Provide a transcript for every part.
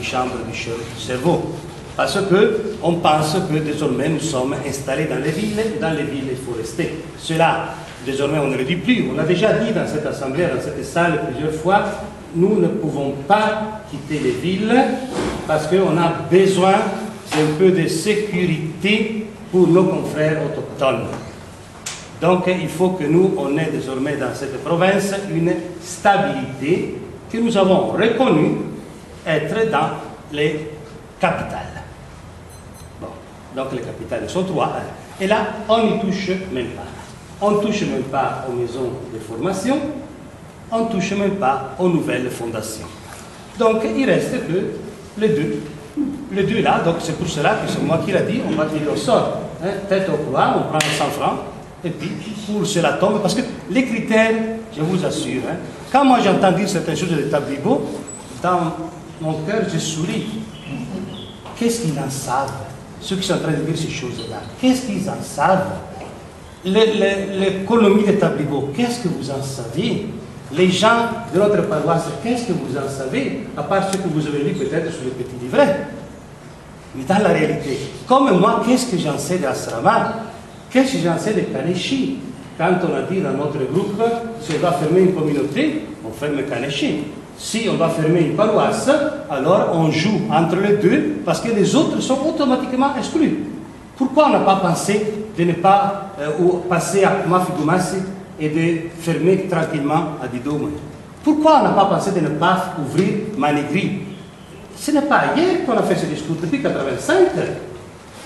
chambres du cerveau. Parce qu'on pense que désormais nous sommes installés dans les villes, et dans les villes il faut rester. Cela, désormais on ne le dit plus. On a déjà dit dans cette assemblée, dans cette salle plusieurs fois, nous ne pouvons pas quitter les villes parce qu'on a besoin d'un peu de sécurité pour nos confrères autochtones. Donc il faut que nous, on ait désormais dans cette province une stabilité que nous avons reconnue être dans les capitales. Bon, donc les capitales sont 3. Et là, on n'y touche même pas. On ne touche même pas aux maisons de formation, on ne touche même pas aux nouvelles fondations. Donc il reste que les deux. Les deux là, donc c'est pour cela que c'est moi qui l'a dit, on va tirer au sort. Hein, tête au couloir, on prend 100 francs, et puis pour cela tombe, parce que les critères, je vous assure, hein, quand moi j'entends dire certaines choses de Tablibo, dans mon cœur je souris. Qu'est-ce qu'ils en savent, ceux qui sont en train de dire ces choses-là? Qu'est-ce qu'ils en savent? L'économie de Tablibo, qu'est-ce que vous en savez? Les gens de notre paroisse, qu'est-ce que vous en savez? À part ce que vous avez lu peut-être sur les petits livrets. Mais dans la réalité, comme moi, qu'est-ce que j'en sais d'Asrama? Qu'est-ce que j'en sais de Kaneshi? Quand on a dit dans notre groupe, si on doit fermer une communauté, on ferme Kaneshi. Si on doit fermer une paroisse, alors on joue entre les deux parce que les autres sont automatiquement exclus. Pourquoi on n'a pas pensé de ne pas passer à Mafigumasi et de fermer tranquillement à Didome? Pourquoi on n'a pas pensé de ne pas ouvrir Manigri? Ce n'est pas hier qu'on a fait ce discours, depuis 1985.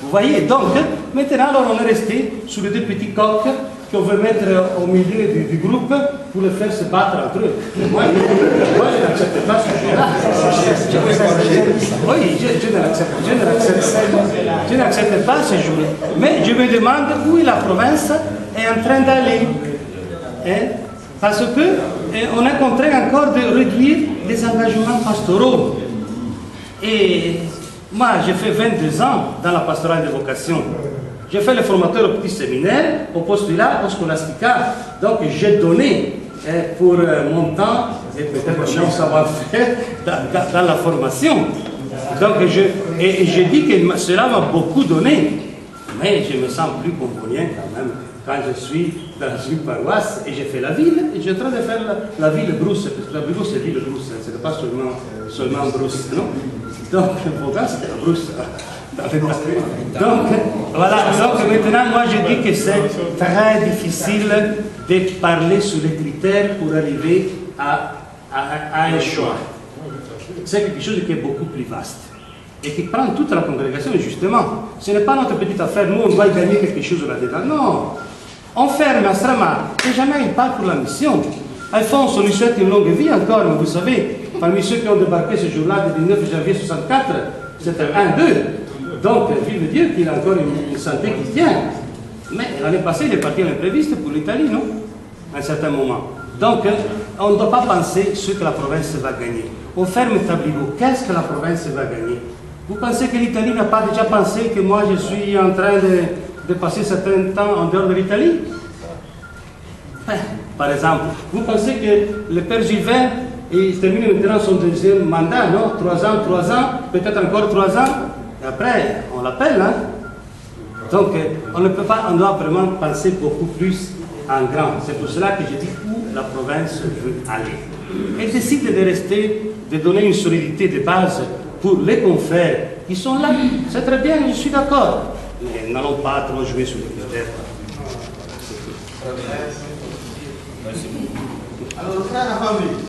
Vous voyez, donc, maintenant, alors, on est resté sur les deux petits coqs qu'on veut mettre au milieu du groupe pour les faire se battre entre eux. Moi, je n'accepte pas ce jeu-là. Oui, je n'accepte pas ce jeu-là. Mais je me demande où la province est en train d'aller. Hein? Parce qu'on est contraint encore de réduire les engagements pastoraux. Et moi, j'ai fait 22 ans dans la pastorale de vocation. J'ai fait le formateur au petit séminaire, au postulat, au scolastica. Donc, j'ai donné pour mon temps et peut-être mon savoir-faire dans la formation. Donc, j'ai dit que cela m'a beaucoup donné. Mais je me sens plus convenient quand même quand je suis dans une paroisse et j'ai fait la ville et je suis en train de faire la ville brousse. Parce que la brousse, c'est ville brousse, ce n'est pas seulement brousse, non? Donc, Vaughan, c'était la brousse. Donc, voilà. Donc, maintenant, moi, je dis que c'est très difficile de parler sur les critères pour arriver à un choix. C'est quelque chose qui est beaucoup plus vaste et qui prend toute la congrégation, justement. Ce n'est pas notre petite affaire, nous, on doit gagner quelque chose là-dedans. Non. On ferme Asrama, et jamais il part pour la mission. Alphonse, on lui souhaite une longue vie encore, mais vous savez, parmi ceux qui ont débarqué ce jour-là, le 19 janvier 64, c'était 1-2. Donc, vive Dieu qu'il a encore une santé qui tient. Mais l'année passée, il est parti à l'impréviste pour l'Italie, non? À un certain moment. Donc, on ne doit pas penser ce que la province va gagner. On ferme Tablibo. Qu'est-ce que la province va gagner? Vous pensez que l'Italie n'a pas déjà pensé que moi, je suis en train de passer certain temps en dehors de l'Italie? Par exemple, vous pensez que le père Gilbert, il termine maintenant son deuxième mandat, non? 3 ans, peut-être encore 3 ans, et après, on l'appelle, hein? Donc, on ne peut pas, on doit vraiment penser beaucoup plus en grand. C'est pour cela que je dis où la province veut aller. Elle décide de rester, de donner une solidité de base pour les confrères qui sont là. C'est très bien, je suis d'accord. Mais n'allons pas trop jouer sur les critères. Alors, frère, la famille.